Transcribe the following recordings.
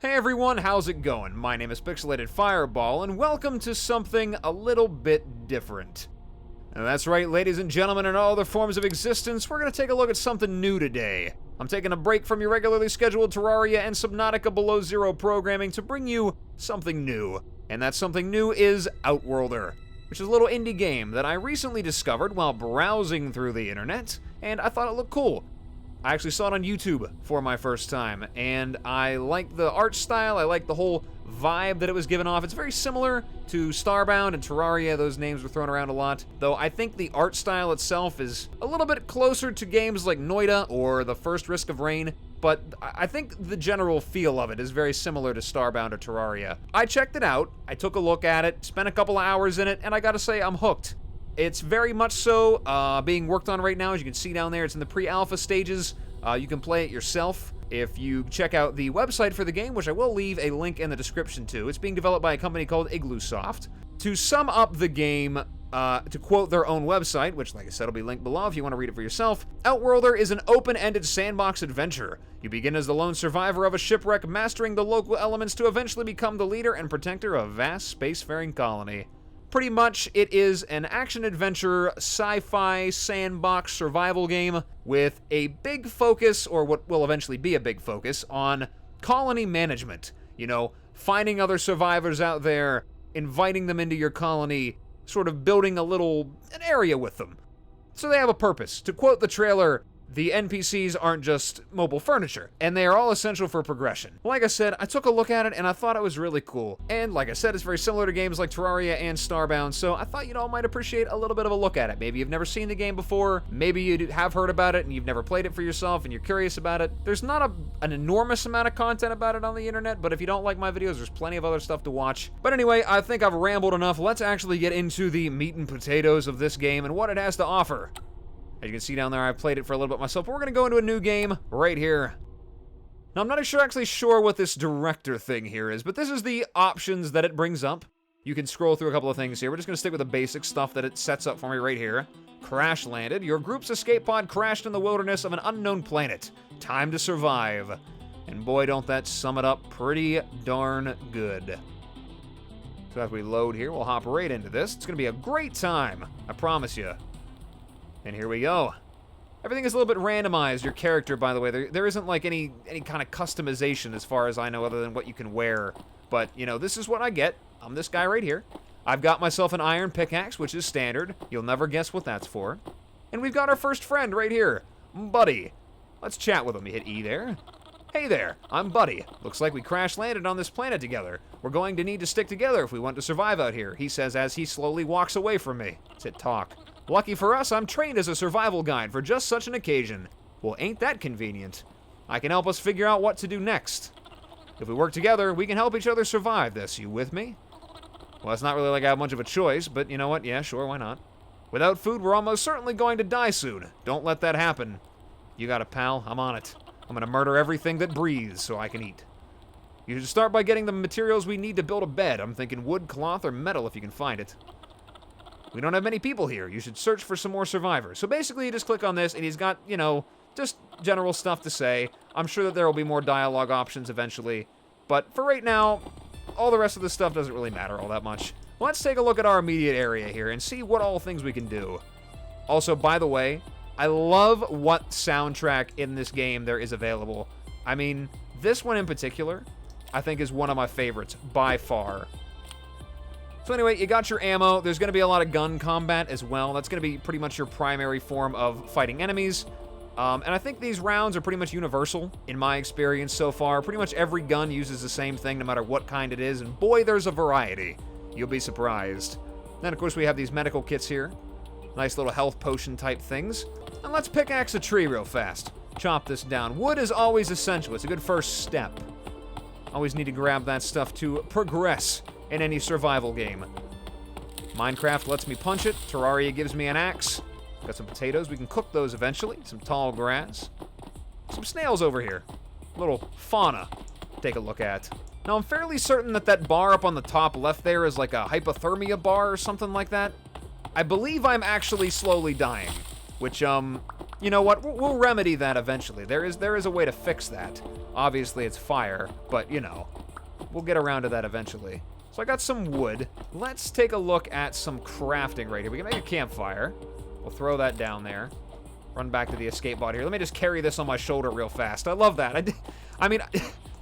Hey everyone, how's it going? My name is Pixelated Fireball, and welcome to something a little bit different. And that's right, ladies and gentlemen, in all other forms of existence, we're going to take a look at something new today. I'm taking a break from your regularly scheduled Terraria and Subnautica Below Zero programming to bring you something new. And that something new is Outworlder, which is a little indie game that I recently discovered while browsing through the internet, and I thought it looked cool. I actually saw it on YouTube for my first time, and I like the art style, I like the whole vibe that it was giving off. It's very similar to Starbound and Terraria, those names were thrown around a lot, though I think the art style itself is a little bit closer to games like Noida or The First Risk of Rain, but I think the general feel of it is very similar to Starbound or Terraria. I checked it out, I took a look at it, spent a couple of hours in it, and I gotta say, I'm hooked. It's very much so being worked on right now. As you can see down there, it's in the pre-alpha stages. You can play it yourself if you check out the website for the game, which I will leave a link in the description to. It's being developed by a company called Igloosoft. To sum up the game, to quote their own website, which, like I said, will be linked below if you want to read it for yourself, Outworlder is an open-ended sandbox adventure. You begin as the lone survivor of a shipwreck, mastering the local elements to eventually become the leader and protector of a vast spacefaring colony. Pretty much, it is an action-adventure, sci-fi, sandbox survival game with a big focus, or what will eventually be a big focus, on colony management. You know, finding other survivors out there, inviting them into your colony, sort of building an area with them. So they have a purpose. To quote the trailer, the NPCs aren't just mobile furniture, and they are all essential for progression. Like I said, I took a look at it, and I thought it was really cool. And like I said, it's very similar to games like Terraria and Starbound, so I thought you all might appreciate a little bit of a look at it. Maybe you've never seen the game before, maybe you have heard about it, and you've never played it for yourself, and you're curious about it. There's not an enormous amount of content about it on the internet, but if you don't like my videos, there's plenty of other stuff to watch. But anyway, I think I've rambled enough. Let's actually get into the meat and potatoes of this game and what it has to offer. As you can see down there, I've played it for a little bit myself, but we're going to go into a new game right here. Now, I'm not actually sure what this director thing here is, but this is the options that it brings up. You can scroll through a couple of things here. We're just going to stick with the basic stuff that it sets up for me right here. Crash landed. Your group's escape pod crashed in the wilderness of an unknown planet. Time to survive. And boy, don't that sum it up pretty darn good. So as we load here, we'll hop right into this. It's going to be a great time, I promise you. And here we go. Everything is a little bit randomized, your character, by the way. There isn't like any kind of customization as far as I know other than what you can wear. But, you know, this is what I get. I'm this guy right here. I've got myself an iron pickaxe, which is standard. You'll never guess what that's for. And we've got our first friend right here, Buddy. Let's chat with him. You hit E there. Hey there, I'm Buddy. Looks like we crash landed on this planet together. We're going to need to stick together if we want to survive out here, he says as he slowly walks away from me. Let's hit talk. Lucky for us, I'm trained as a survival guide for just such an occasion. Well, ain't that convenient? I can help us figure out what to do next. If we work together, we can help each other survive this. You with me? Well, it's not really like I have much of a choice, but you know what? Yeah, sure, why not? Without food, we're almost certainly going to die soon. Don't let that happen. You got it, pal. I'm on it. I'm gonna murder everything that breathes so I can eat. You should start by getting the materials we need to build a bed. I'm thinking wood, cloth, or metal if you can find it. We don't have many people here. You should search for some more survivors. So basically, you just click on this, and he's got, you know, just general stuff to say. I'm sure that there will be more dialogue options eventually. But for right now, all the rest of this stuff doesn't really matter all that much. Let's take a look at our immediate area here and see what all things we can do. Also, by the way, I love what soundtrack in this game there is available. I mean, this one in particular, I think is one of my favorites by far. So anyway, you got your ammo. There's going to be a lot of gun combat as well. That's going to be pretty much your primary form of fighting enemies. And I think these rounds are pretty much universal in my experience so far. Pretty much every gun uses the same thing no matter what kind it is. And boy, there's a variety. You'll be surprised. Then, of course, we have these medical kits here. Nice little health potion type things. And let's pickaxe a tree real fast. Chop this down. Wood is always essential. It's a good first step. Always need to grab that stuff to progress in any survival game. Minecraft lets me punch it. Terraria gives me an axe. Got some potatoes. We can cook those eventually. Some tall grass. Some snails over here. Little fauna to take a look at. Now, I'm fairly certain that that bar up on the top left there is like a hypothermia bar or something like that. I believe I'm actually slowly dying, which, you you know what? We'll remedy that eventually. There is a way to fix that. Obviously, it's fire, but, you know, we'll get around to that eventually. So I got some wood. Let's take a look at some crafting right here. We can make a campfire. We'll throw that down there. Run back to the escape pod here. Let me just carry this on my shoulder real fast. I love that. I mean,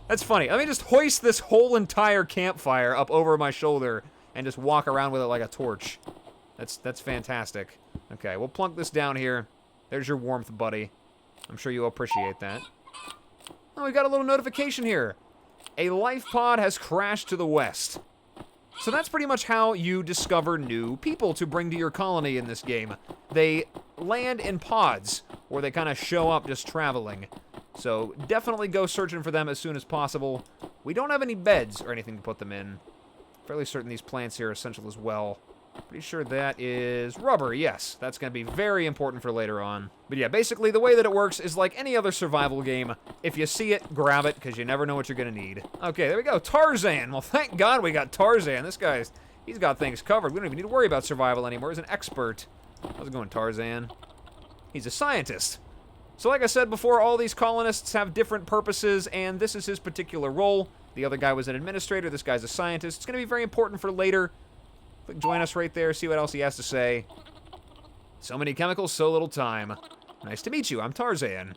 that's funny. Let me just hoist this whole entire campfire up over my shoulder and just walk around with it like a torch. That's fantastic. Okay, we'll plunk this down here. There's your warmth, buddy. I'm sure you'll appreciate that. Oh, we got a little notification here. A life pod has crashed to the west. So that's pretty much how you discover new people to bring to your colony in this game. They land in pods, or they kind of show up just traveling. So definitely go searching for them as soon as possible. We don't have any beds or anything to put them in. Fairly certain these plants here are essential as well. Pretty sure that is rubber, yes. That's going to be very important for later on. But yeah, basically the way that it works is like any other survival game. If you see it, grab it, because you never know what you're going to need. Okay, there we go. Tarzan. Well, thank God we got Tarzan. This guy's, he's got things covered. We don't even need to worry about survival anymore. He's an expert. How's it going, Tarzan? He's a scientist. So like I said before, all these colonists have different purposes, and this is his particular role. The other guy was an administrator. This guy's a scientist. It's going to be very important for later. Click join us right there, see what else he has to say. So many chemicals, so little time. Nice to meet you, I'm Tarzan.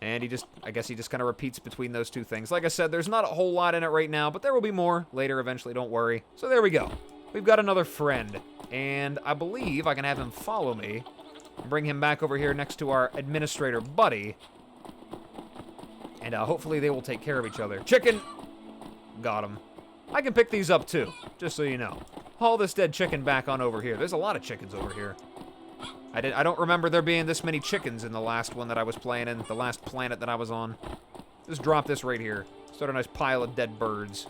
And I guess he just kind of repeats between those two things. Like I said, there's not a whole lot in it right now, but there will be more later eventually, don't worry. So there we go. We've got another friend. And I believe I can have him follow me. And bring him back over here next to our administrator buddy. And hopefully they will take care of each other. Chicken! Got him. I can pick these up too, just so you know. Haul this dead chicken back on over here. There's a lot of chickens over here. I don't remember there being this many chickens in the last one that I was playing in, the last planet that I was on. Just drop this right here. Start a nice pile of dead birds.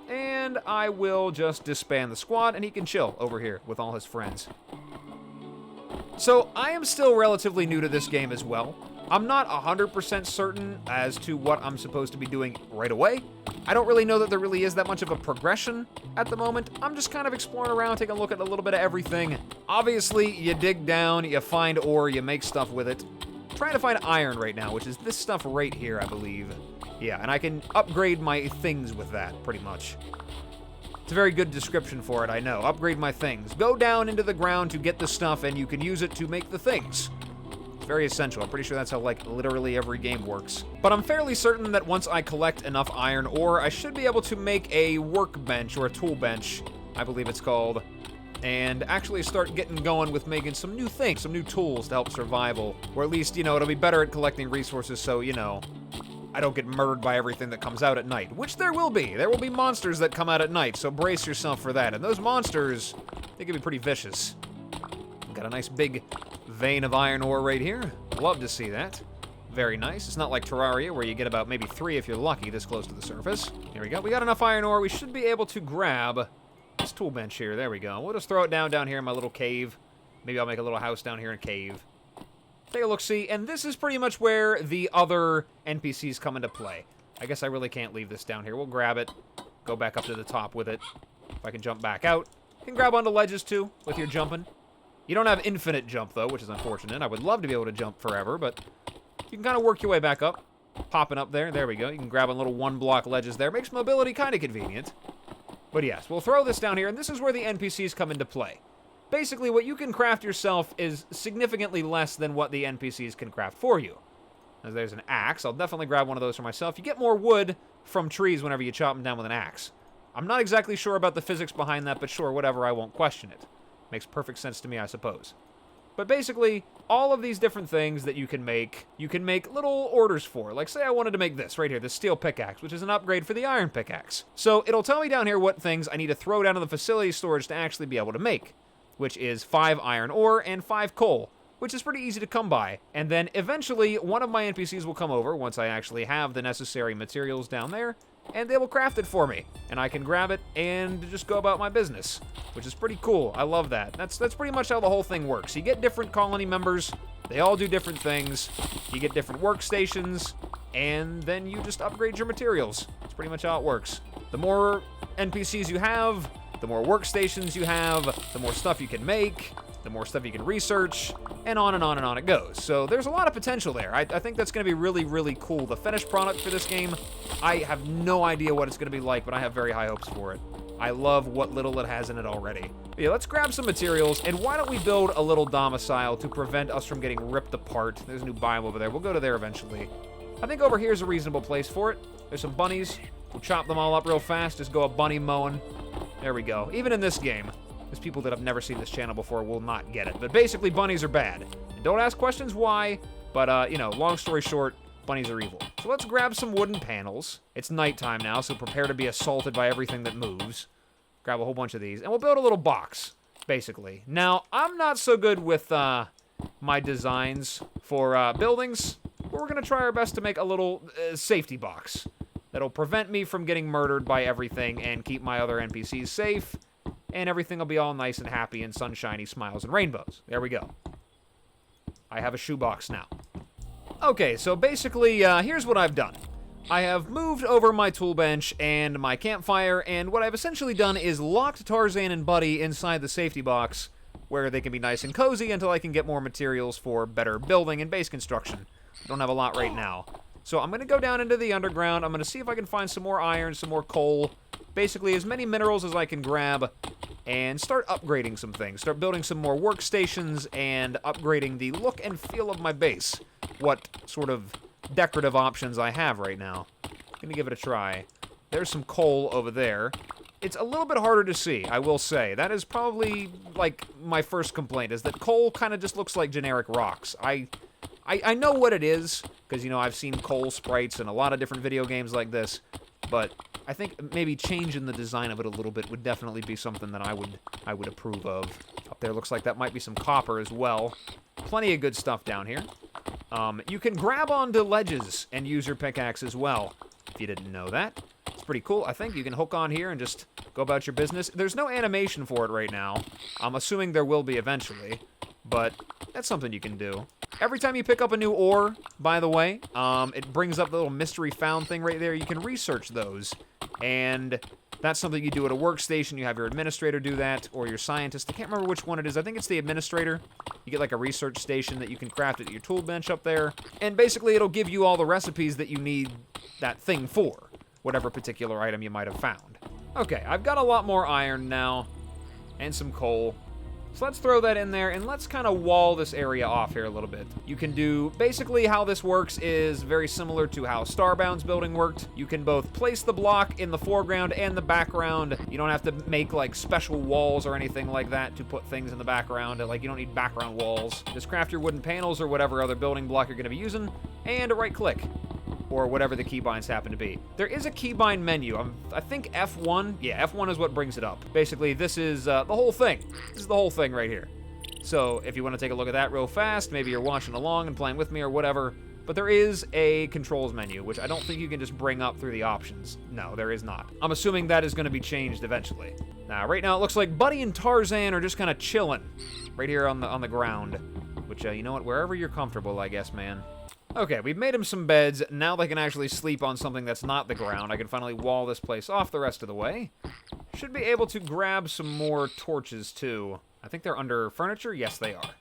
And I will just disband the squad, and he can chill over here with all his friends. So, I am still relatively new to this game as well. I'm not 100% certain as to what I'm supposed to be doing right away. I don't really know that there really is that much of a progression at the moment. I'm just kind of exploring around, taking a look at a little bit of everything. Obviously, you dig down, you find ore, you make stuff with it. I'm trying to find iron right now, which is this stuff right here, I believe. Yeah, and I can upgrade my things with that, pretty much. It's a very good description for it, I know. Upgrade my things. Go down into the ground to get the stuff, and you can use it to make the things. Very essential. I'm pretty sure that's how, like, literally every game works. But I'm fairly certain that once I collect enough iron ore, I should be able to make a workbench, or a tool bench, I believe it's called, and actually start getting going with making some new things, some new tools to help survival. Or at least, you know, it'll be better at collecting resources so, you know, I don't get murdered by everything that comes out at night. Which there will be. There will be monsters that come out at night, so brace yourself for that. And those monsters, they can be pretty vicious. Got a nice big vein of iron ore right here. Love to see that. Very nice. It's not like Terraria where you get about maybe 3 if you're lucky this close to the surface. Here we go. We got enough iron ore. We should be able to grab this tool bench here. There we go. We'll just throw it down here in my little cave. Maybe I'll make a little house down here in a cave. Take a look-see. And this is pretty much where the other NPCs come into play. I guess I really can't leave this down here. We'll grab it. Go back up to the top with it. If I can jump back out. You can grab onto ledges too with your jumping. You don't have infinite jump, though, which is unfortunate. I would love to be able to jump forever, but you can kind of work your way back up. Popping up there. There we go. You can grab on little one-block ledges there. Makes mobility kind of convenient. But yes, we'll throw this down here, and this is where the NPCs come into play. Basically, what you can craft yourself is significantly less than what the NPCs can craft for you. As there's an axe. I'll definitely grab one of those for myself. You get more wood from trees whenever you chop them down with an axe. I'm not exactly sure about the physics behind that, but sure, whatever, I won't question it. Makes perfect sense to me, I suppose. But basically, all of these different things that you can make little orders for. Like, say I wanted to make this right here, this steel pickaxe, which is an upgrade for the iron pickaxe. So it'll tell me down here what things I need to throw down to the facility storage to actually be able to make, which is 5 iron ore and 5 coal, which is pretty easy to come by. And then eventually, one of my NPCs will come over once I actually have the necessary materials down there, and they will craft it for me, and I can grab it and just go about my business, which is pretty cool. I love that. That's pretty much how the whole thing works. You get different colony members, they all do different things, you get different workstations, and then you just upgrade your materials. That's pretty much how it works. The more NPCs you have, the more workstations you have, the more stuff you can make, the more stuff you can research, and on and on and on it goes. So there's a lot of potential there. I think that's going to be really, really cool. The finished product for this game, I have no idea what it's going to be like, but I have very high hopes for it. I love what little it has in it already. But yeah, let's grab some materials, and why don't we build a little domicile to prevent us from getting ripped apart. There's a new biome over there. We'll go to there eventually. I think over here is a reasonable place for it. There's some bunnies. We'll chop them all up real fast. Just go a bunny mowing. There we go. Even in this game, there's people that have never seen this channel before will not get it. But basically, bunnies are bad. And don't ask questions why, but, you know, long story short, bunnies are evil. So let's grab some wooden panels. It's nighttime now, so prepare to be assaulted by everything that moves. Grab a whole bunch of these, and we'll build a little box, basically. Now, I'm not so good with my designs for buildings, but we're going to try our best to make a little safety box that'll prevent me from getting murdered by everything and keep my other NPCs safe, and everything will be all nice and happy and sunshiny smiles and rainbows. There we go. I have a shoebox now. Okay, so basically, here's what I've done. I have moved over my tool bench and my campfire, and what I've essentially done is locked Tarzan and Buddy inside the safety box, where they can be nice and cozy until I can get more materials for better building and base construction. I don't have a lot right now. So I'm going to go down into the underground. I'm going to see if I can find some more iron, some more coal, basically as many minerals as I can grab, and start upgrading some things. Start building some more workstations and upgrading the look and feel of my base. What sort of decorative options I have right now. I'm going to give it a try. There's some coal over there. It's a little bit harder to see, I will say. That is probably, like, my first complaint, is that coal kind of just looks like generic rocks. I know what it is, because, you know, I've seen coal sprites in a lot of different video games like this, but I think maybe changing the design of it a little bit would definitely be something that I would approve of. Up there looks like that might be some copper as well. Plenty of good stuff down here. You can grab onto ledges and use your pickaxe as well, if you didn't know that. It's pretty cool. I think you can hook on here and just go about your business. There's no animation for it right now. I'm assuming there will be eventually, but that's something you can do. Every time you pick up a new ore, by the way, it brings up the little mystery found thing right there. You can research those, and that's something you do at a workstation. You have your administrator do that, or your scientist. I can't remember which one it is. I think it's the administrator. You get like a research station that you can craft at your tool bench up there, and basically it'll give you all the recipes that you need that thing for, whatever particular item you might have found. Okay, I've got a lot more iron now, and some coal. So let's throw that in there, and let's kind of wall this area off here a little bit. You can do, basically how this works is very similar to how Starbound's building worked. You can both place the block in the foreground and the background. You don't have to make like special walls or anything like that to put things in the background. Like you don't need background walls. Just craft your wooden panels or whatever other building block you're going to be using, and right click. Or whatever the keybinds happen to be. There is a keybind menu. I think F1. Yeah, F1 is what brings it up. Basically, this is the whole thing. This is the whole thing right here. So if you want to take a look at that real fast, maybe you're watching along and playing with me or whatever, but there is a controls menu, which I don't think you can just bring up through the options. No, there is not. I'm assuming that is going to be changed eventually. Now, right now, it looks like Buddy and Tarzan are just kind of chilling right here on the ground, which, you know what, wherever you're comfortable, I guess, man. Okay, we've made them some beds. Now they can actually sleep on something that's not the ground. I can finally wall this place off the rest of the way. Should be able to grab some more torches, too. I think they're under furniture? Yes, they are.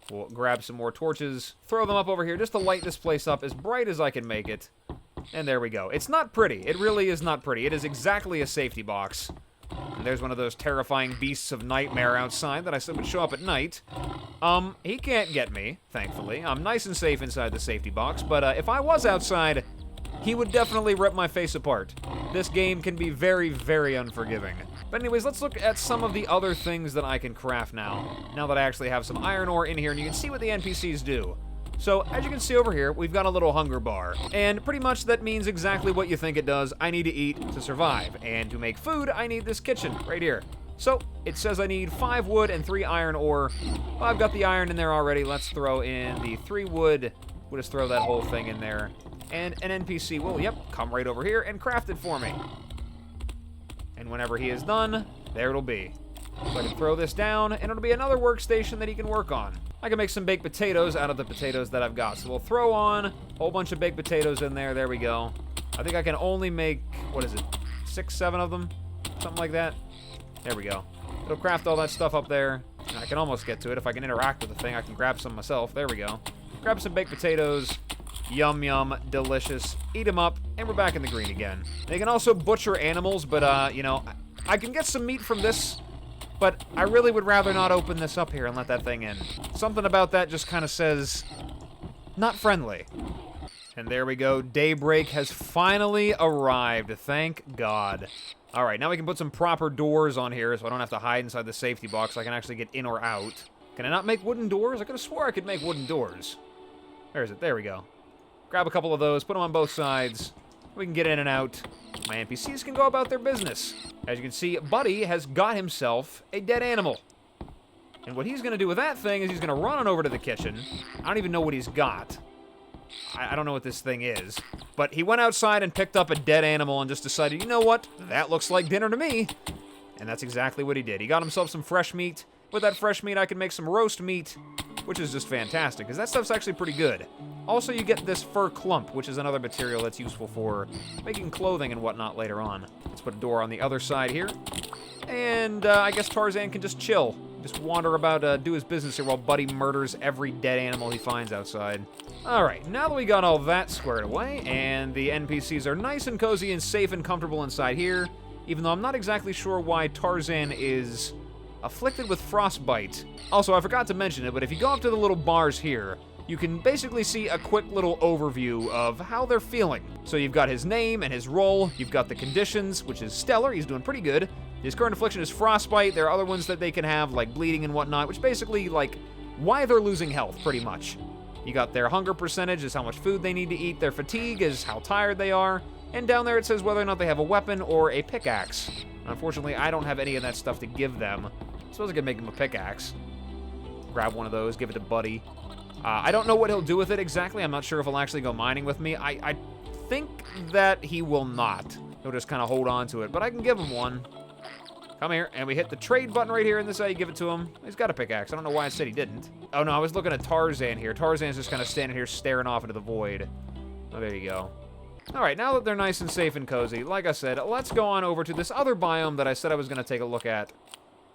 We'll grab some more torches, throw them up over here just to light this place up as bright as I can make it. And there we go. It's not pretty. It really is not pretty. It is exactly a safety box. And there's one of those terrifying beasts of nightmare outside that I said would show up at night. He can't get me, thankfully. I'm nice and safe inside the safety box, but if I was outside, he would definitely rip my face apart. This game can be very, very unforgiving. But anyways, let's look at some of the other things that I can craft now that I actually have some iron ore in here, and you can see what the NPCs do. So, as you can see over here, we've got a little hunger bar. And pretty much that means exactly what you think it does. I need to eat to survive. And to make food, I need this kitchen right here. So, it says I need 5 wood and 3 iron ore. Well, I've got the iron in there already. Let's throw in the 3 wood. We'll just throw that whole thing in there. And an NPC will, come right over here and craft it for me. And whenever he is done, there it'll be. So I can throw this down, and it'll be another workstation that he can work on. I can make some baked potatoes out of the potatoes that I've got. So we'll throw on a whole bunch of baked potatoes in there. There we go. I think I can only make, 6, 7 of them? Something like that. There we go. It'll craft all that stuff up there. I can almost get to it. If I can interact with the thing, I can grab some myself. There we go. Grab some baked potatoes. Yum, yum, delicious. Eat them up, and we're back in the green again. They can also butcher animals, but, you know, I can get some meat from this, but I really would rather not open this up here and let that thing in. Something about that just kind of says, not friendly. And there we go. Daybreak has finally arrived. Thank God. All right, now we can put some proper doors on here so I don't have to hide inside the safety box. I can actually get in or out. Can I not make wooden doors? I could have swore I could make wooden doors. Where is it? There we go. Grab a couple of those, put them on both sides. We can get in and out. My NPCs can go about their business. As you can see, Buddy has got himself a dead animal. And what he's going to do with that thing is he's going to run on over to the kitchen. I don't even know what he's got. I don't know what this thing is. But he went outside and picked up a dead animal and just decided, you know what? That looks like dinner to me. And that's exactly what he did. He got himself some fresh meat. With that fresh meat, I can make some roast meat, which is just fantastic, because that stuff's actually pretty good. Also, you get this fur clump, which is another material that's useful for making clothing and whatnot later on. Let's put a door on the other side here. And I guess Tarzan can just chill. Just wander about, do his business here while Buddy murders every dead animal he finds outside. Alright, now that we got all that squared away, and the NPCs are nice and cozy and safe and comfortable inside here, even though I'm not exactly sure why Tarzan is afflicted with frostbite. Also, I forgot to mention it, but if you go up to the little bars here, you can basically see a quick little overview of how they're feeling. So you've got his name and his role, you've got the conditions, which is stellar, he's doing pretty good. His current affliction is frostbite. There are other ones that they can have, like bleeding and whatnot, which basically, like, why they're losing health, pretty much. You got their hunger percentage is how much food they need to eat, their fatigue is how tired they are, and down there it says whether or not they have a weapon or a pickaxe. Unfortunately, I don't have any of that stuff to give them. I suppose I could make him a pickaxe. Grab one of those, give it to Buddy. I don't know what he'll do with it exactly. I'm not sure if he'll actually go mining with me. I think that he will not. He'll just kind of hold on to it, but I can give him one. Come here, and we hit the trade button right here, and this is how you give it to him. He's got a pickaxe. I don't know why I said he didn't. Oh, no, I was looking at Tarzan here. Tarzan's just kind of standing here staring off into the void. Oh, there you go. All right, now that they're nice and safe and cozy, like I said, let's go on over to this other biome that I said I was going to take a look at,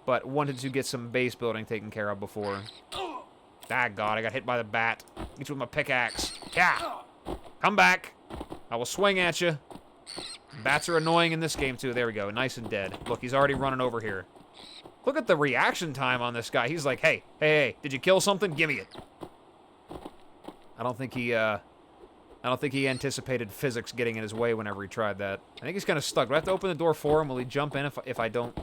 but wanted to get some base building taken care of before. Ah, God, I got hit by the bat. Get you with my pickaxe. Yeah! Come back. I will swing at you. Bats are annoying in this game, too. There we go. Nice and dead. Look, he's already running over here. Look at the reaction time on this guy. He's like, hey, hey, hey, did you kill something? Give me it. I don't think he anticipated physics getting in his way whenever he tried that. I think he's kind of stuck. Do I have to open the door for him? Will he jump in if I don't?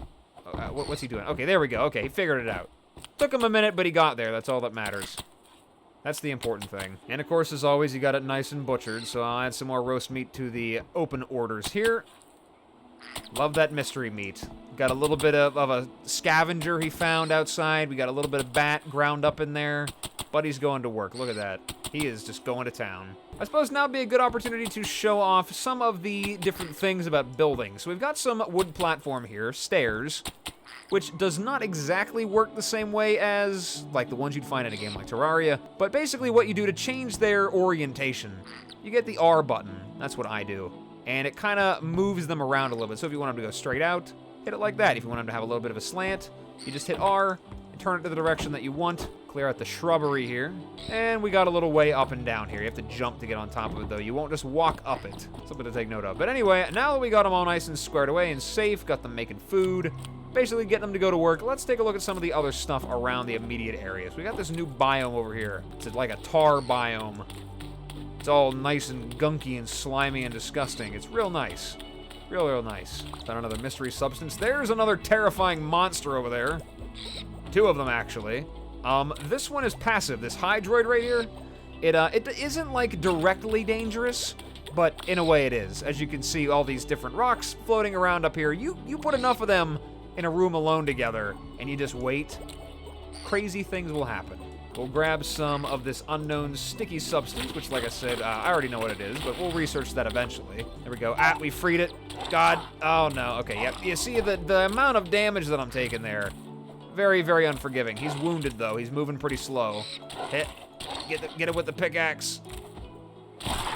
What's he doing? Okay, there we go. Okay, he figured it out. Took him a minute, but he got there. That's all that matters. That's the important thing. And of course, as always, you got it nice and butchered, so I'll add some more roast meat to the open orders here. Love that mystery meat. Got a little bit of a scavenger he found outside. We got a little bit of bat ground up in there. Buddy's going to work. Look at that. He is just going to town. I suppose now would be a good opportunity to show off some of the different things about building. So we've got some wood platform here, stairs, which does not exactly work the same way as, like, the ones you'd find in a game like Terraria, but basically what you do to change their orientation, you get the R button. That's what I do. And it kind of moves them around a little bit. So if you want them to go straight out, hit it like that. If you want them to have a little bit of a slant, you just hit R and turn it to the direction that you want. Clear out the shrubbery here. And we got a little way up and down here. You have to jump to get on top of it, though. You won't just walk up it. Something to take note of. But anyway, now that we got them all nice and squared away and safe, got them making food, basically getting them to go to work, let's take a look at some of the other stuff around the immediate areas. We got this new biome over here. It's like a tar biome. It's all nice and gunky and slimy and disgusting. It's real nice. Real nice. Found another mystery substance. There's another terrifying monster over there. Two of them, actually. This one is passive. This hydroid right here, it isn't, like, directly dangerous, but in a way it is. As you can see, all these different rocks floating around up here. You put enough of them in a room alone together, and you just wait, crazy things will happen. We'll grab some of this unknown sticky substance, which, like I said, I already know what it is, but we'll research that eventually. There we go. We freed it. God. Oh, no. Okay, yep. You see the amount of damage that I'm taking there. Very, very unforgiving. He's wounded, though. He's moving pretty slow. Hit. Get it with the pickaxe.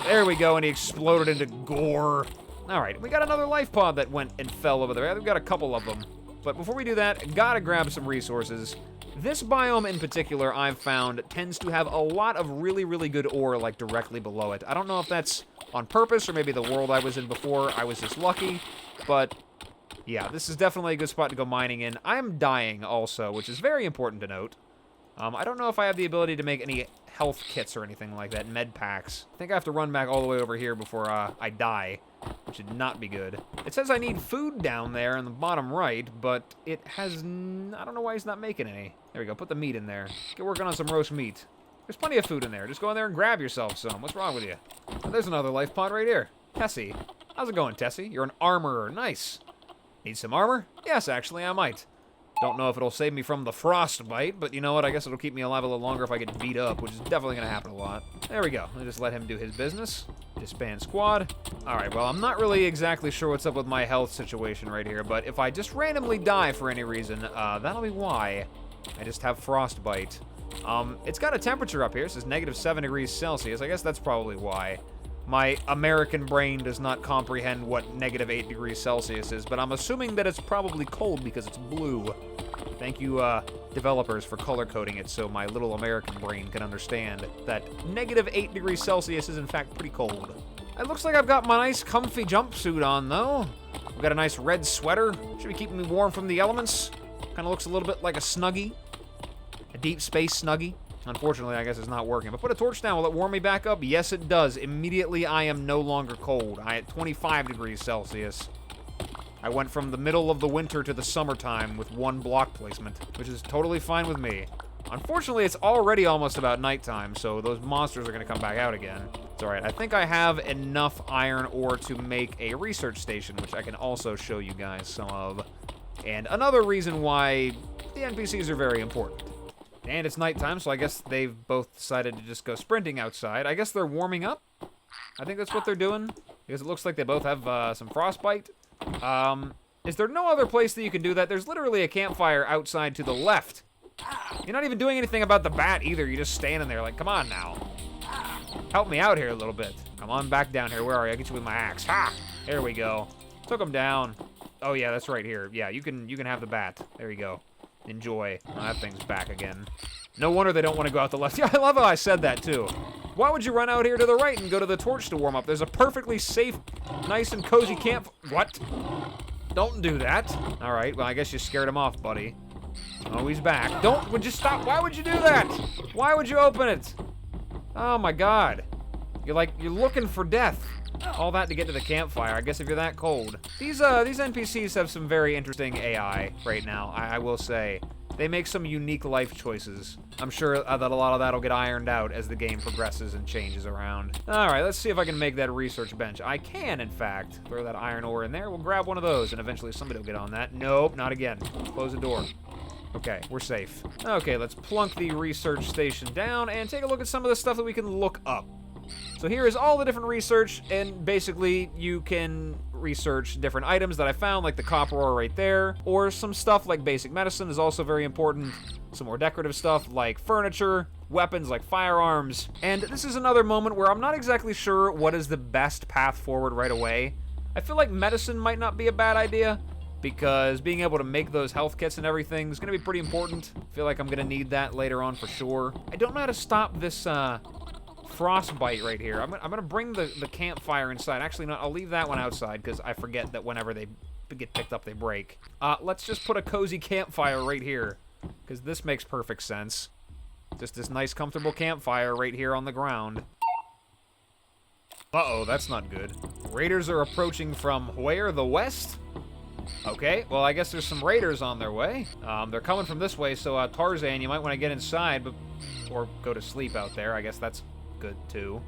There we go, and he exploded into gore. All right, we got another life pod that went and fell over there. We've got a couple of them. But before we do that, gotta grab some resources. This biome in particular, I've found, tends to have a lot of really, really good ore, like, directly below it. I don't know if that's on purpose, or maybe the world I was in before I was just lucky, but yeah, this is definitely a good spot to go mining in. I'm dying also, which is very important to note. I don't know if I have the ability to make any health kits or anything like that, med packs. I think I have to run back all the way over here before I die, which would not be good. It says I need food down there in the bottom right, but it has... I don't know why he's not making any. There we go, put the meat in there. Get working on some roast meat. There's plenty of food in there. Just go in there and grab yourself some. What's wrong with you? Oh, there's another life pod right here. Tessie. How's it going, Tessie? You're an armorer. Nice. Need some armor? Yes, actually, I might. Don't know if it'll save me from the frostbite, but you know what? I guess it'll keep me alive a little longer if I get beat up, which is definitely going to happen a lot. There we go. I'll just let him do his business. Disband squad. Alright, well, I'm not really exactly sure what's up with my health situation right here, but if I just randomly die for any reason, that'll be why. I just have frostbite. It's got a temperature up here. It says -7 degrees Celsius. I guess that's probably why. My American brain does not comprehend what -8 degrees Celsius is, but I'm assuming that it's probably cold because it's blue. Thank you, developers, for color coding it so my little American brain can understand that -8 degrees Celsius is in fact pretty cold. It looks like I've got my nice comfy jumpsuit on, though. I've got a nice red sweater. Should be keeping me warm from the elements. Kind of looks a little bit like a Snuggie. A deep space Snuggie. Unfortunately, I guess it's not working. But put a torch down. Will it warm me back up? Yes, it does. Immediately, I am no longer cold. I at 25 degrees Celsius. I went from the middle of the winter to the summertime with one block placement, which is totally fine with me. Unfortunately, it's already almost about nighttime, so those monsters are going to come back out again. It's alright. I think I have enough iron ore to make a research station, which I can also show you guys some of. And another reason why the NPCs are very important. And it's nighttime, so I guess they've both decided to just go sprinting outside. I guess they're warming up. I think that's what they're doing, because it looks like they both have some frostbite. Is there no other place that you can do that? There's literally a campfire outside to the left. You're not even doing anything about the bat either. You're just standing there like, come on now. Help me out here a little bit. Come on back down here. Where are you? I'll get you with my axe. Ha! There we go. Took him down. Oh, yeah, that's right here. Yeah, you can have the bat. There you go. Enjoy. Oh, that thing's back again. No wonder they don't want to go out the left. Yeah, I love how I said that, too. Why would you run out here to the right and go to the torch to warm up? There's a perfectly safe, nice and cozy camp... What? Don't do that. All right, well, I guess you scared him off, buddy. Oh, he's back. Would you stop? Why would you do that? Why would you open it? Oh, my God. You're looking for death. All that to get to the campfire. I guess if you're that cold. These NPCs have some very interesting AI right now, I will say. They make some unique life choices. I'm sure that a lot of that will get ironed out as the game progresses and changes around. Alright, let's see if I can make that research bench. I can, in fact. Throw that iron ore in there. We'll grab one of those, and eventually somebody will get on that. Nope, not again. Close the door. Okay, we're safe. Okay, let's plunk the research station down and take a look at some of the stuff that we can look up. So here is all the different research, and basically you can research different items that I found, like the copper ore right there, or some stuff like basic medicine is also very important, some more decorative stuff like furniture, weapons like firearms, and this is another moment where I'm not exactly sure what is the best path forward right away. I feel like medicine might not be a bad idea, because being able to make those health kits and everything is going to be pretty important. I feel like I'm going to need that later on for sure. I don't know how to stop this, frostbite right here. I'm gonna bring the campfire inside. Actually, no, I'll leave that one outside because I forget that whenever they get picked up, they break. Let's just put a cozy campfire right here because this makes perfect sense. Just this nice, comfortable campfire right here on the ground. Uh-oh, that's not good. Raiders are approaching from where? The west? Okay, well, I guess there's some raiders on their way. They're coming from this way, so Tarzan, you might want to get inside, or go to sleep out there. I guess that's good too.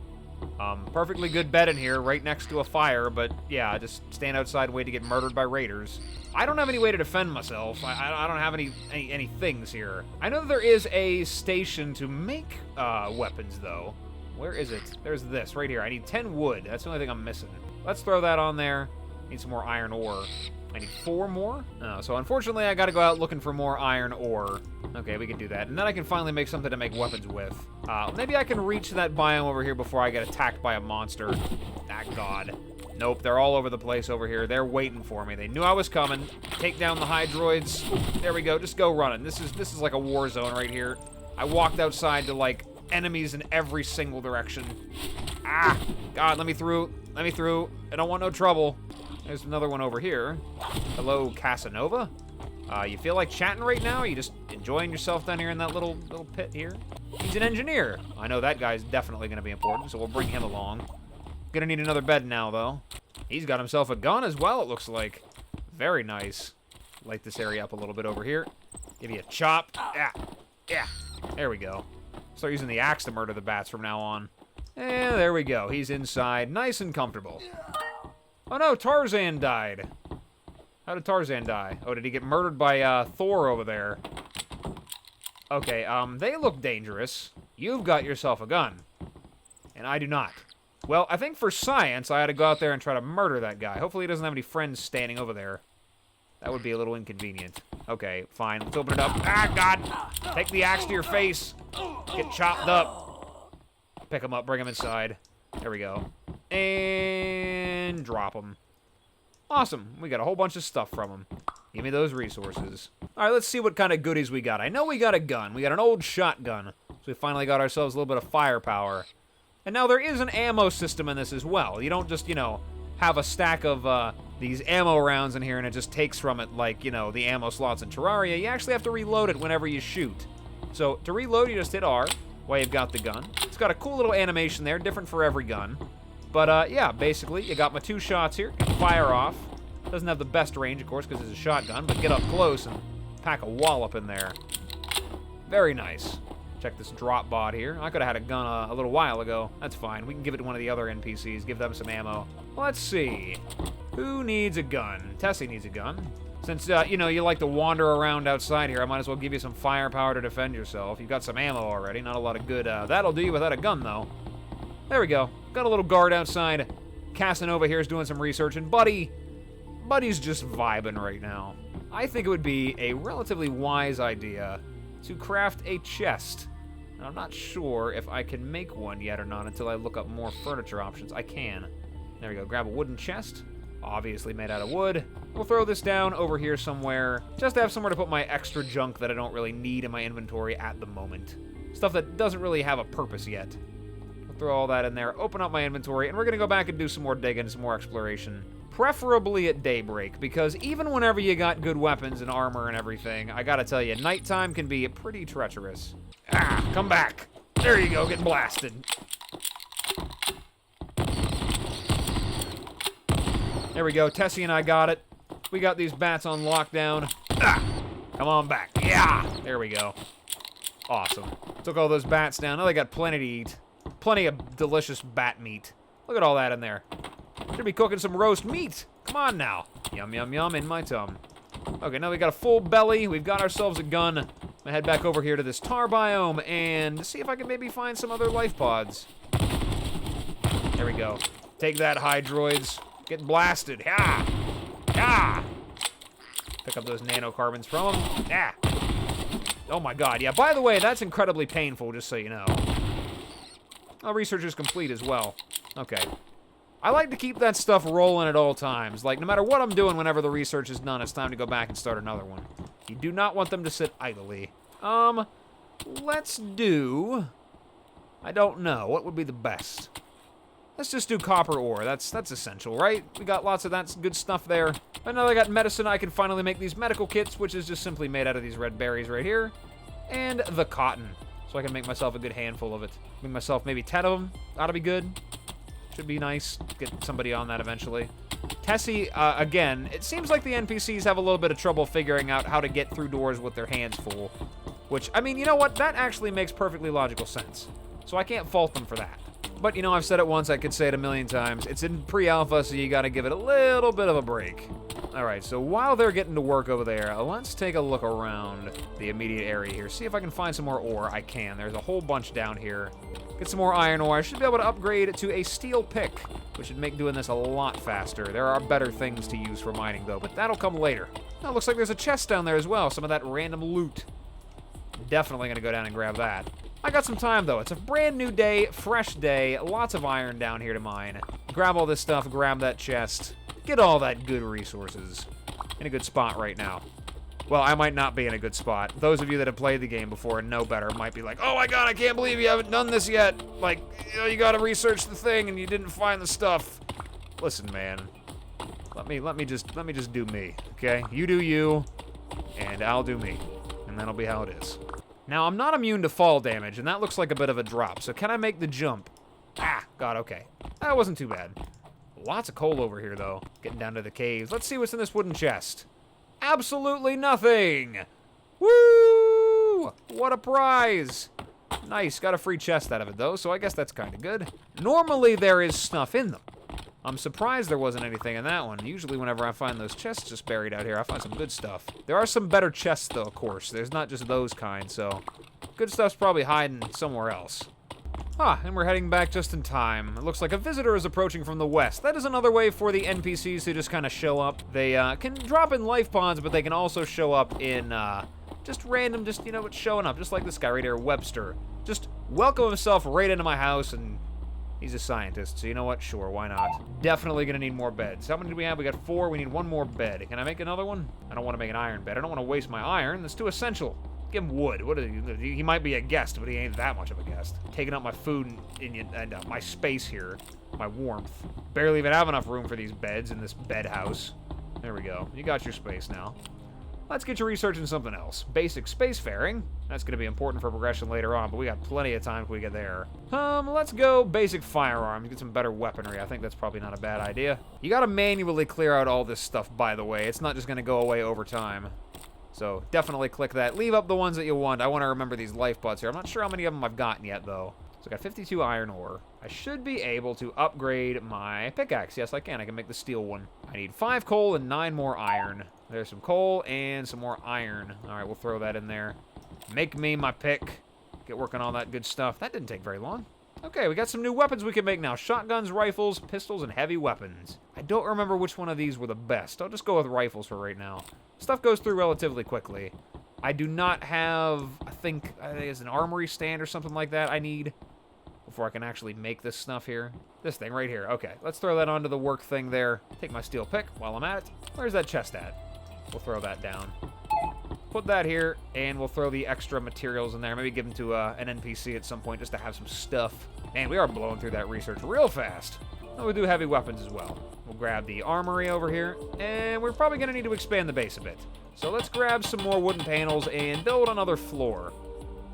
Perfectly good bed in here, right next to a fire, but yeah, just stand outside and wait to get murdered by raiders. I don't have any way to defend myself. I don't have any things here. I know that there is a station to make weapons, though. Where is it? There's this, right here. I need 10 wood. That's the only thing I'm missing. Let's throw that on there. Need some more iron ore. I need 4 more? So unfortunately, I gotta go out looking for more iron ore. Okay, we can do that. And then I can finally make something to make weapons with. Maybe I can reach that biome over here before I get attacked by a monster. Ah, God. Nope, they're all over the place over here. They're waiting for me. They knew I was coming. Take down the hydroids. There we go. Just go running. This is like a war zone right here. I walked outside to, like, enemies in every single direction. Ah! God, let me through. Let me through. I don't want no trouble. There's another one over here. Hello, Casanova? You feel like chatting right now? Are you just enjoying yourself down here in that little pit here? He's an engineer. I know that guy's definitely going to be important, so we'll bring him along. Gonna need another bed now, though. He's got himself a gun as well, it looks like. Very nice. Light this area up a little bit over here. Give you a chop. Yeah. Yeah. There we go. Start using the axe to murder the bats from now on. And there we go. He's inside. Nice and comfortable. Oh no, Tarzan died. How did Tarzan die? Oh, did he get murdered by Thor over there? Okay, they look dangerous. You've got yourself a gun. And I do not. Well, I think for science, I had to go out there and try to murder that guy. Hopefully he doesn't have any friends standing over there. That would be a little inconvenient. Okay, fine. Let's open it up. Ah, God! Take the axe to your face. Get chopped up. Pick him up, bring him inside. There we go. And drop him. Awesome. We got a whole bunch of stuff from him. Give me those resources. All right, let's see what kind of goodies we got. I know we got a gun. We got an old shotgun. So we finally got ourselves a little bit of firepower. And now there is an ammo system in this as well. You don't just, you know, have a stack of these ammo rounds in here and it just takes from it like, you know, the ammo slots in Terraria. You actually have to reload it whenever you shoot. So to reload, you just hit R while you've got the gun. It's got a cool little animation there, different for every gun. But yeah, basically, you got my 2 shots here. Fire off. Doesn't have the best range, of course, because it's a shotgun, but get up close and pack a wallop in there. Very nice. Check this drop bot here. I could have had a gun a little while ago. That's fine. We can give it to one of the other NPCs, give them some ammo. Let's see. Who needs a gun? Tessie needs a gun. Since, you know, you like to wander around outside here, I might as well give you some firepower to defend yourself. You've got some ammo already. Not a lot of good, that'll do you without a gun, though. There we go. Got a little guard outside. Casanova here is doing some research, and Buddy's just vibing right now. I think it would be a relatively wise idea to craft a chest. And I'm not sure if I can make one yet or not until I look up more furniture options. I can. There we go. Grab a wooden chest. Obviously made out of wood. We'll throw this down over here somewhere, just to have somewhere to put my extra junk that I don't really need in my inventory at the moment. Stuff that doesn't really have a purpose yet. I'll throw all that in there, open up my inventory, and we're going to go back and do some more digging, some more exploration. Preferably at daybreak, because even whenever you got good weapons and armor and everything, I gotta tell you, nighttime can be pretty treacherous. Ah, come back. There you go, get blasted. There we go, Tessie and I got it. We got these bats on lockdown. Ah, come on back. Yeah, there we go. Awesome. Took all those bats down. Now they got plenty to eat. Plenty of delicious bat meat. Look at all that in there. Should be cooking some roast meat. Come on now. Yum, yum, yum in my tum. Okay, now we got a full belly. We've got ourselves a gun. I'm gonna head back over here to this tar biome and see if I can maybe find some other life pods. There we go. Take that, hydroids. Get blasted. Yeah. Yeah. Pick up those nanocarbons from them. Yeah. Oh my god. Yeah, by the way, that's incredibly painful, just so you know. Oh, research is complete as well. Okay. I like to keep that stuff rolling at all times. Like, no matter what I'm doing, whenever the research is done, it's time to go back and start another one. You do not want them to sit idly. Let's do... I don't know. What would be the best? Let's just do copper ore. That's essential, right? We got lots of that good stuff there. But now that I got medicine, I can finally make these medical kits, which is just simply made out of these red berries right here. And the cotton. So I can make myself a good handful of it. Make myself maybe 10 of them. Ought to be good. Should be nice. Get somebody on that eventually. Tessie, again, it seems like the NPCs have a little bit of trouble figuring out how to get through doors with their hands full. Which, I mean, you know what? That actually makes perfectly logical sense. So I can't fault them for that. But, you know, I've said it once, I could say it a million times. It's in pre-alpha, so you gotta give it a little bit of a break. Alright, so while they're getting to work over there, let's take a look around the immediate area here. See if I can find some more ore. I can. There's a whole bunch down here. Get some more iron ore. I should be able to upgrade it to a steel pick, which should make doing this a lot faster. There are better things to use for mining, though, but that'll come later. Oh, looks like there's a chest down there as well. Some of that random loot. Definitely gonna go down and grab that. I got some time, though. It's a brand new day, fresh day, lots of iron down here to mine. grab all this stuff, grab that chest, get all that good resources. In a good spot right now. Well, I might not be in a good spot. Those of you that have played the game before and know better might be like, oh my god, I can't believe you haven't done this yet. Like, you gotta research the thing and you didn't find the stuff. Listen, man. Let me just do me, okay? You do you, and I'll do me. And that'll be how it is. Now, I'm not immune to fall damage, and that looks like a bit of a drop. So can I make the jump? Ah, god, okay. That wasn't too bad. Lots of coal over here, though. Getting down to the caves. Let's see what's in this wooden chest. Absolutely nothing! Woo! What a prize! Nice, got a free chest out of it, though, so I guess that's kind of good. Normally, there is stuff in them. I'm surprised there wasn't anything in that one. Usually, whenever I find those chests just buried out here, I find some good stuff. There are some better chests, though, of course. There's not just those kind, so good stuff's probably hiding somewhere else. And we're heading back just in time. It looks like a visitor is approaching from the west. That is another way for the NPCs to just kind of show up. They can drop in life pods, but they can also show up in just random, showing up. Just like this guy right here, Webster. Just welcome himself right into my house, and he's a scientist, so you know what? Sure, why not? Definitely gonna need more beds. How many do we have? We got 4. We need 1 more bed. Can I make another one? I don't want to make an iron bed. I don't want to waste my iron. That's too essential. Give him wood. What is he might be a guest, but he ain't that much of a guest. Taking up my food and my space here, my warmth. Barely even have enough room for these beds in this bed house. There we go. You got your space now. Let's get you researching something else. Basic spacefaring. That's going to be important for progression later on, but we got plenty of time if we get there. Let's go basic firearms. Get some better weaponry. I think that's probably not a bad idea. You got to manually clear out all this stuff, by the way. It's not just going to go away over time. So definitely click that. Leave up the ones that you want. I want to remember these life pods here. I'm not sure how many of them I've gotten yet, though. So I got 52 iron ore. I should be able to upgrade my pickaxe. Yes, I can. I can make the steel one. I need 5 coal and 9 more iron. There's some coal and some more iron. All right, we'll throw that in there. Make me my pick. Get working on that good stuff. That didn't take very long. Okay, we got some new weapons we can make now. Shotguns, rifles, pistols, and heavy weapons. I don't remember which one of these were the best. I'll just go with rifles for right now. Stuff goes through relatively quickly. I do not have, I think it's an armory stand or something like that I need before I can actually make this stuff here. This thing right here. Okay, let's throw that onto the work thing there. Take my steel pick while I'm at it. Where's that chest at? We'll throw that down. Put that here, and we'll throw the extra materials in there. Maybe give them to an NPC at some point just to have some stuff. Man, we are blowing through that research real fast. Oh, we'll do heavy weapons as well. We'll grab the armory over here, and we're probably going to need to expand the base a bit. So let's grab some more wooden panels and build another floor.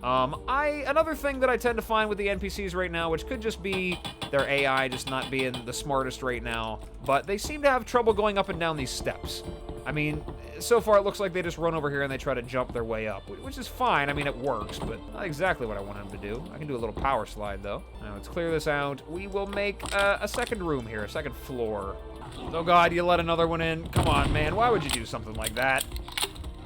Another thing that I tend to find with the NPCs right now, which could just be their AI just not being the smartest right now, but they seem to have trouble going up and down these steps. I mean, so far it looks like they just run over here and they try to jump their way up, which is fine. I mean, it works, but not exactly what I want them to do. I can do a little power slide, though. Now, let's clear this out. We will make a second room here, a second floor. Oh, God, you let another one in. Come on, man. Why would you do something like that?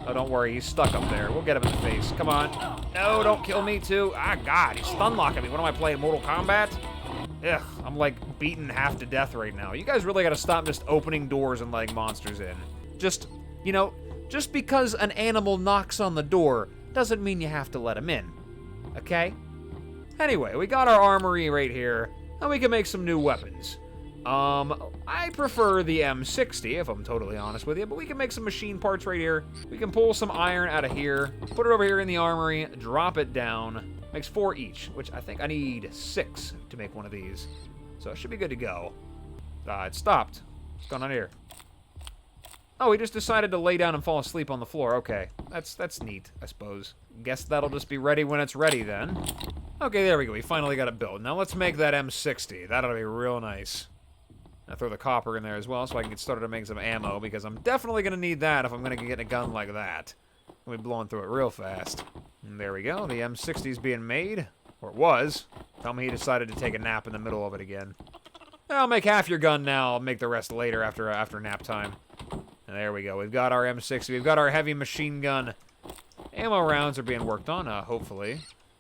Oh, don't worry. He's stuck up there. We'll get him in the face. Come on. No, don't kill me, too. Ah, God, he's stun locking me. What am I playing, Mortal Kombat? Ugh, I'm, like, beaten half to death right now. You guys really got to stop just opening doors and letting monsters in. Just, you know, just because an animal knocks on the door doesn't mean you have to let him in. Okay? Anyway, we got our armory right here, and we can make some new weapons. I prefer the M60, if I'm totally honest with you, but we can make some machine parts right here. We can pull some iron out of here, put it over here in the armory, drop it down. Makes 4 each, which I think I need 6 to make one of these. So it should be good to go. It stopped. What's going on here? Oh, he just decided to lay down and fall asleep on the floor. Okay, that's neat, I suppose. Guess that'll just be ready when it's ready, then. Okay, there we go. We finally got it built. Now let's make that M60. That'll be real nice. I'll throw the copper in there as well so I can get started to make some ammo, because I'm definitely going to need that if I'm going to get a gun like that. I'll be blowing through it real fast. And there we go. The M60's being made. Or it was. Tell me he decided to take a nap in the middle of it again. I'll make half your gun now. I'll make the rest later after nap time. And there we go. We've got our M60. We've got our heavy machine gun. Ammo rounds are being worked on, hopefully.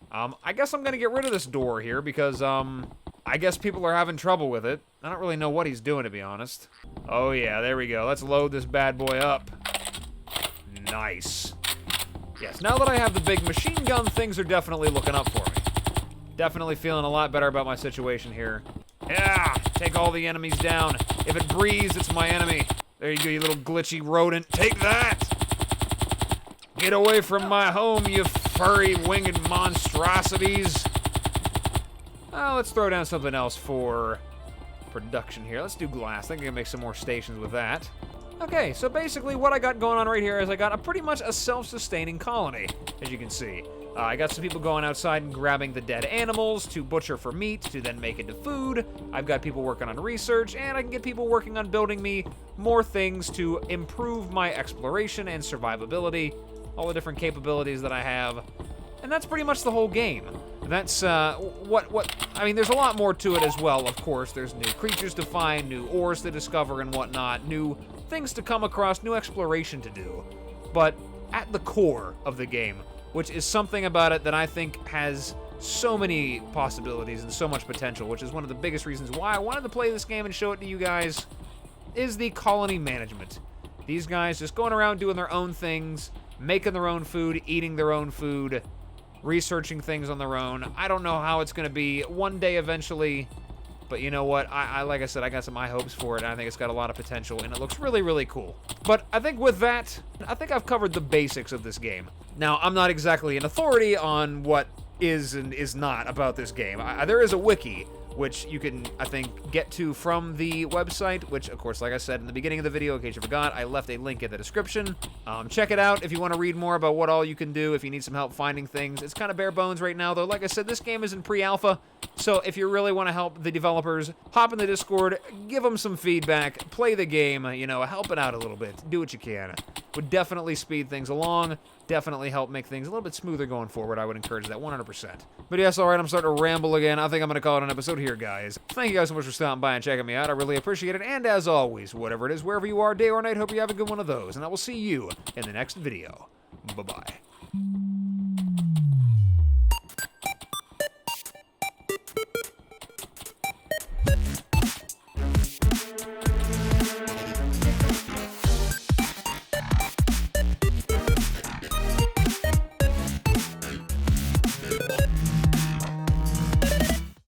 I guess I'm going to get rid of this door here because, I guess people are having trouble with it. I don't really know what he's doing, to be honest. Oh, yeah, there we go. Let's load this bad boy up. Nice. Yes, now that I have the big machine gun, things are definitely looking up for me. Definitely feeling a lot better about my situation here. Yeah, take all the enemies down. If it breathes, it's my enemy. There you go, you little glitchy rodent. Take that! Get away from my home, you furry winged monstrosities. Let's throw down something else for production here. Let's do glass. I think I can make some more stations with that. Okay, so basically what I got going on right here is I got pretty much a self-sustaining colony, as you can see. I got some people going outside and grabbing the dead animals to butcher for meat, to then make into food. I've got people working on research, and I can get people working on building me more things to improve my exploration and survivability, all the different capabilities that I have. And that's pretty much the whole game. That's, I mean, there's a lot more to it as well, of course. There's new creatures to find, new ores to discover and whatnot, new things to come across, new exploration to do. But at the core of the game, which is something about it that I think has so many possibilities and so much potential, which is one of the biggest reasons why I wanted to play this game and show it to you guys, is the colony management. These guys just going around doing their own things, making their own food, eating their own food, researching things on their own. I don't know how it's going to be one day eventually, but you know what? I like I said, I got some high hopes for it, and I think it's got a lot of potential, and it looks really, really cool. But I think with that, I think I've covered the basics of this game. Now, I'm not exactly an authority on what is and is not about this game. There is a wiki, which you can, I think, get to from the website, which, of course, like I said in the beginning of the video, in case you forgot, I left a link in the description. Check it out if you want to read more about what all you can do, if you need some help finding things. It's kind of bare bones right now, though. Like I said, this game is in pre-alpha, so if you really want to help the developers, hop in the Discord, give them some feedback, play the game, you know, help it out a little bit. Do what you can. Would definitely speed things along, definitely help make things a little bit smoother going forward. I would encourage that 100%. But yes, alright, I'm starting to ramble again. I think I'm going to call it an episode here, guys. Thank you guys so much for stopping by and checking me out. I really appreciate it. And as always, whatever it is, wherever you are, day or night, hope you have a good one of those. And I will see you in the next video. Bye-bye.